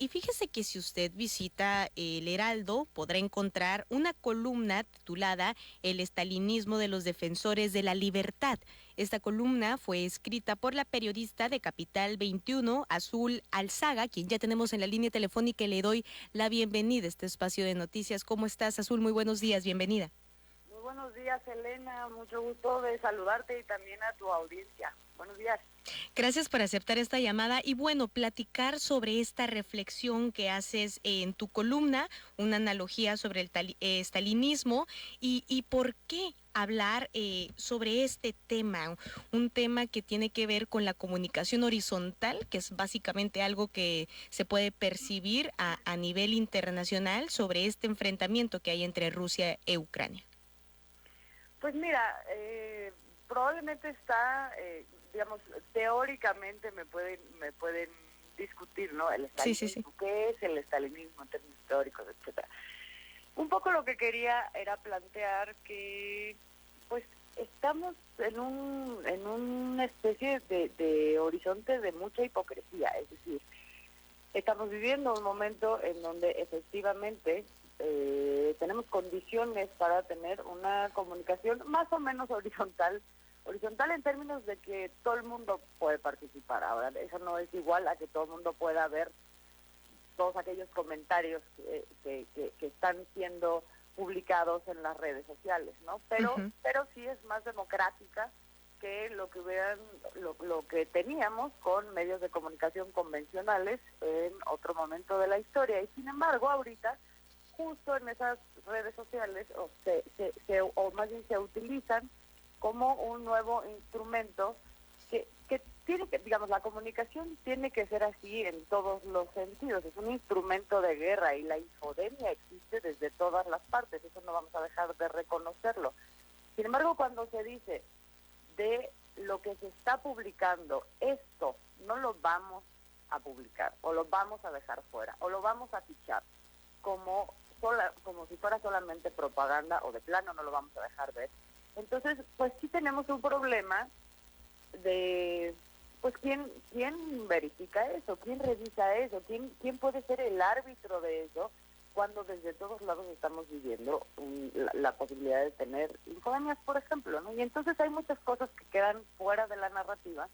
Y fíjese que si usted visita el Heraldo, podrá encontrar una columna titulada El estalinismo de los defensores de la libertad. Esta columna fue escrita por la periodista de Capital 21, Azul Alzaga, quien ya tenemos en la línea telefónica y le doy la bienvenida a este espacio de noticias. ¿Cómo estás, Azul? Muy buenos días, bienvenida. Muy buenos días, Elena. Mucho gusto de saludarte y también a tu audiencia. Buenos días. Gracias por aceptar esta llamada y bueno, platicar sobre esta reflexión que haces en tu columna, una analogía sobre el stalinismo y por qué hablar sobre este tema, un tema que tiene que ver con la comunicación horizontal, que es básicamente algo que se puede percibir a nivel internacional sobre este enfrentamiento que hay entre Rusia e Ucrania. Pues mira, probablemente está, digamos, teóricamente me pueden discutir, ¿no? El estalinismo, Sí. ¿qué es el estalinismo en términos teóricos, etcétera? Un poco lo que quería era plantear que, pues, estamos en una especie de horizonte de mucha hipocresía, es decir, estamos viviendo un momento en donde efectivamente tenemos condiciones para tener una comunicación más o menos horizontal en términos de que todo el mundo puede participar. Ahora, eso no es igual a que todo el mundo pueda ver todos aquellos comentarios que están siendo publicados en las redes sociales, ¿no? Pero sí es más democrática que lo que teníamos con medios de comunicación convencionales en otro momento de la historia. Y sin embargo, ahorita, justo en esas redes sociales, o más bien se utilizan como un nuevo instrumento que tiene que, digamos, la comunicación tiene que ser así en todos los sentidos. Es un instrumento de guerra y la infodemia existe desde todas las partes. Eso no vamos a dejar de reconocerlo. Sin embargo, cuando se dice de lo que se está publicando, esto no lo vamos a publicar, o lo vamos a dejar fuera, o lo vamos a fichar como si fuera solamente propaganda, o de plano no lo vamos a dejar ver. Entonces, pues sí tenemos un problema de, pues, ¿quién verifica eso? ¿Quién revisa eso? ¿Quién puede ser el árbitro de eso? Cuando desde todos lados estamos viviendo la posibilidad de tener infodemias, por ejemplo, ¿no? Y entonces hay muchas cosas que quedan fuera de la narrativa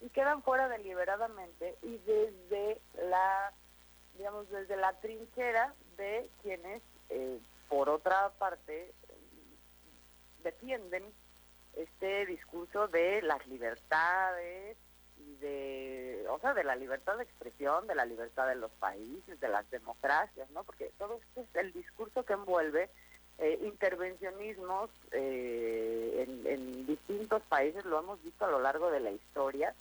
y quedan fuera deliberadamente y desde la trinchera de quienes, por otra parte, defienden este discurso de las libertades y de la libertad de expresión, de la libertad de los países, de las democracias, ¿no? Porque todo esto es el discurso que envuelve intervencionismos en distintos países, lo hemos visto a lo largo de la historia,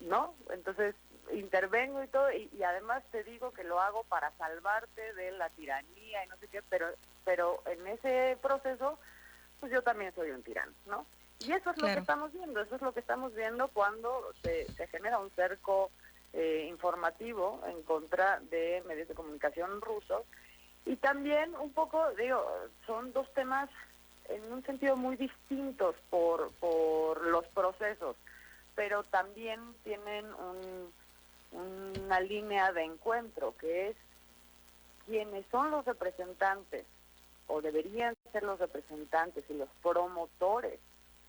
¿no? Entonces intervengo y todo, y además te digo que lo hago para salvarte de la tiranía y no sé qué, pero en ese proceso pues yo también soy un tirano, ¿no? Y eso es lo que estamos viendo cuando se genera un cerco informativo en contra de medios de comunicación rusos. Y también un poco, son dos temas en un sentido muy distintos por los procesos, pero también tienen una línea de encuentro, que es quienes son los representantes o deberían ser los representantes y los promotores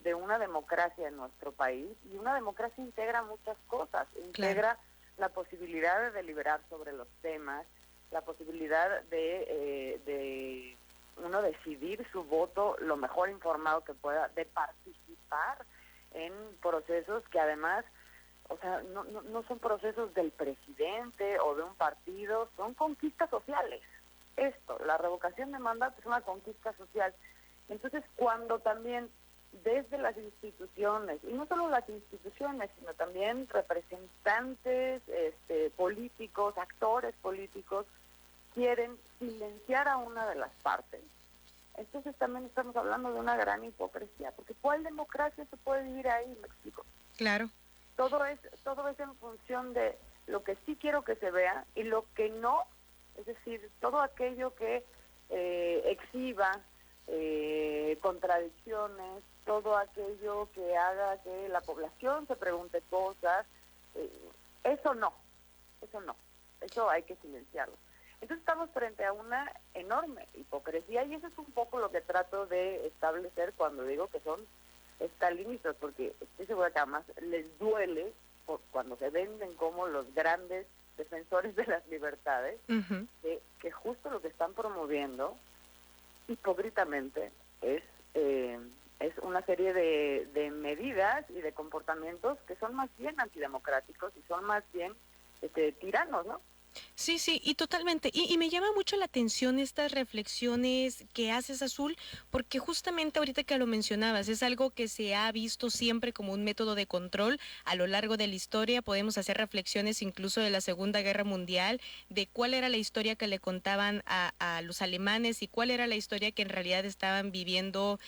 de una democracia en nuestro país. Y una democracia integra muchas cosas, integra la posibilidad de deliberar sobre los temas, la posibilidad de uno decidir su voto lo mejor informado que pueda, de participar en procesos que además, o sea, no son procesos del presidente o de un partido, son conquistas sociales. La revocación de mandato es una conquista social. Entonces, cuando también desde las instituciones, y no solo las instituciones, sino también representantes políticos, actores políticos, quieren silenciar a una de las partes, entonces también estamos hablando de una gran hipocresía, porque ¿cuál democracia se puede vivir ahí? Me explico. Claro. Todo es en función de lo que sí quiero que se vea y lo que no. Es decir, todo aquello que exhiba contradicciones, todo aquello que haga que la población se pregunte cosas, eso no. eso no, eso hay que silenciarlo. Entonces estamos frente a una enorme hipocresía y eso es un poco lo que trato de establecer cuando digo que son estalinistas, porque estoy segura que además les duele cuando se venden como los grandes defensores de las libertades, Uh-huh. que justo lo que están promoviendo hipócritamente es una serie de medidas y de comportamientos que son más bien antidemocráticos y son más bien tiranos, ¿no? Sí, sí, y totalmente. Y me llama mucho la atención estas reflexiones que haces, Azul, porque justamente ahorita que lo mencionabas, es algo que se ha visto siempre como un método de control a lo largo de la historia. Podemos hacer reflexiones incluso de la Segunda Guerra Mundial, de cuál era la historia que le contaban a los alemanes y cuál era la historia que en realidad estaban viviendo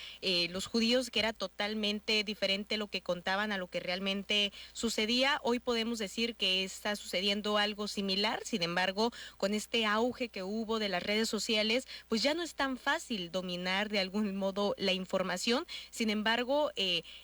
los judíos, que era totalmente diferente lo que contaban a lo que realmente sucedía. Hoy podemos decir que está sucediendo algo similar, sin embargo, con este auge que hubo de las redes sociales, pues ya no es tan fácil dominar de algún modo la información. Sin embargo,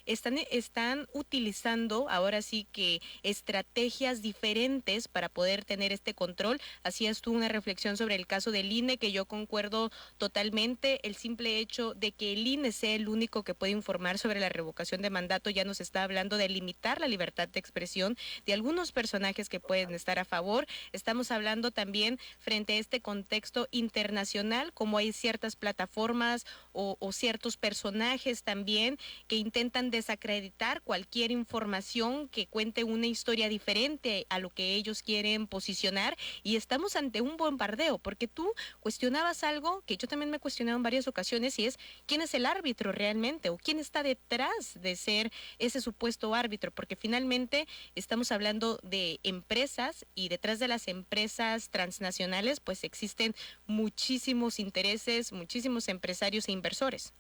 están utilizando ahora sí que estrategias diferentes para poder tener este control. Hacías tú una reflexión sobre el caso del INE, que yo concuerdo totalmente. El simple hecho de que el INE sea el único que puede informar sobre la revocación de mandato ya nos está hablando de limitar la libertad de expresión de algunos personajes que pueden estar a favor. Estamos hablando también frente a este contexto internacional, como hay ciertas plataformas o ciertos personajes también que intentan desacreditar cualquier información que cuente una historia diferente a lo que ellos quieren posicionar, y estamos ante un bombardeo, porque tú cuestionabas algo que yo también me he cuestionado en varias ocasiones, y es quién es el árbitro realmente o quién está detrás de ser ese supuesto árbitro, porque finalmente estamos hablando de empresas y detrás de las empresas transnacionales pues existen muchísimos intereses, muchísimos empresarios e inversores.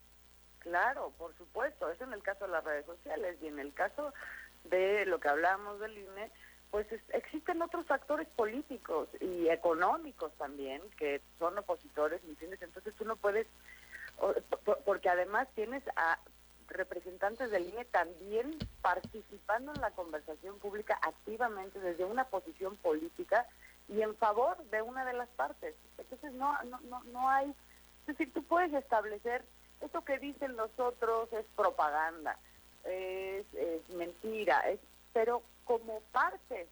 Claro, por supuesto, eso en el caso de las redes sociales y en el caso de lo que hablábamos del INE, pues existen otros factores políticos y económicos también que son opositores, ¿me entiendes? Entonces tú no puedes, porque además tienes a representantes del INE también participando en la conversación pública activamente desde una posición política y en favor de una de las partes. Entonces no hay, es decir, tú puedes establecer esto que dicen los otros es propaganda, es mentira, pero como parte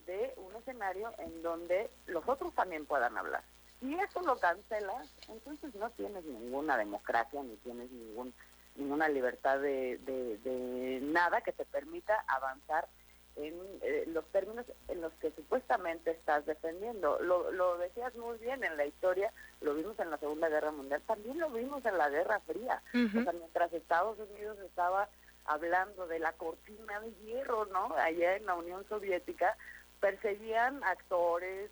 de un escenario en donde los otros también puedan hablar. Si eso lo cancelas, entonces no tienes ninguna democracia, ni tienes ninguna libertad de nada que te permita avanzar en los términos en los que supuestamente estás defendiendo. Lo decías muy bien en la historia, lo vimos en la Segunda Guerra Mundial, también lo vimos en la Guerra Fría. Uh-huh. O sea, mientras Estados Unidos estaba hablando de la cortina de hierro, ¿no? Allá en la Unión Soviética, perseguían actores,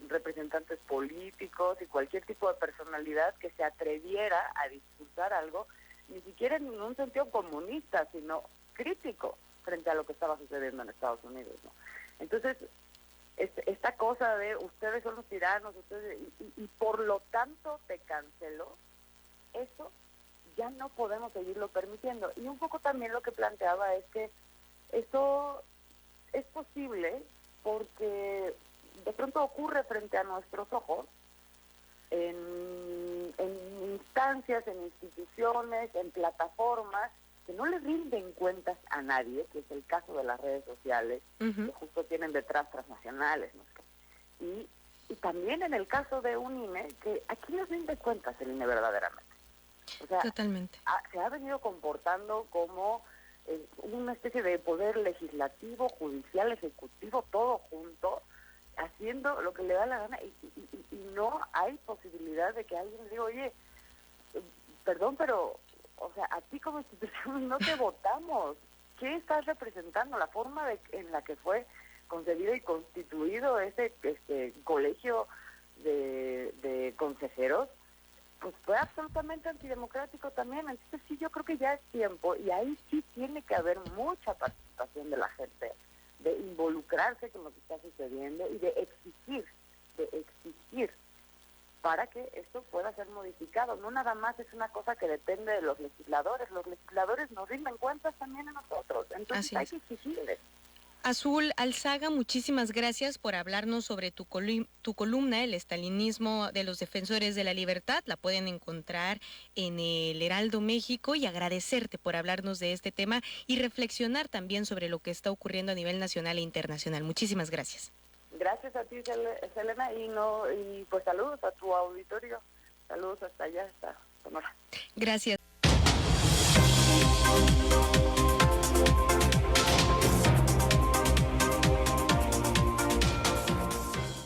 representantes políticos y cualquier tipo de personalidad que se atreviera a discursar algo, ni siquiera en un sentido comunista, sino crítico frente a lo que estaba sucediendo en Estados Unidos, ¿no? Entonces, esta cosa de ustedes son los tiranos, ustedes y por lo tanto te canceló, eso ya no podemos seguirlo permitiendo. Y un poco también lo que planteaba es que esto es posible porque de pronto ocurre frente a nuestros ojos en instancias, en instituciones, en plataformas que no le rinden cuentas a nadie, que es el caso de las redes sociales, Uh-huh. que justo tienen detrás transnacionales, ¿no? Y también en el caso de un INE, que aquí no rinde cuentas el INE verdaderamente. O sea, Totalmente. se ha venido comportando como una especie de poder legislativo, judicial, ejecutivo, todo junto, haciendo lo que le da la gana y no hay posibilidad de que alguien diga, oye, perdón, pero, o sea, a ti como institución no te votamos. ¿Qué estás representando? La forma en la que fue concebido y constituido este colegio de consejeros, pues fue absolutamente antidemocrático también. Entonces sí, yo creo que ya es tiempo, y ahí sí tiene que haber mucha participación de la gente, de involucrarse con lo que está sucediendo y de exigir para que esto pueda ser modificado. No nada más es una cosa que depende de los legisladores nos rinden cuentas también a nosotros, entonces hay que exigirles. Azul Alzaga, muchísimas gracias por hablarnos sobre tu columna, El estalinismo de los defensores de la libertad. La pueden encontrar en el Heraldo México, y agradecerte por hablarnos de este tema y reflexionar también sobre lo que está ocurriendo a nivel nacional e internacional. Muchísimas gracias. Gracias a ti, Selena, y pues saludos a tu auditorio. Saludos hasta allá, hasta Sonora. Gracias.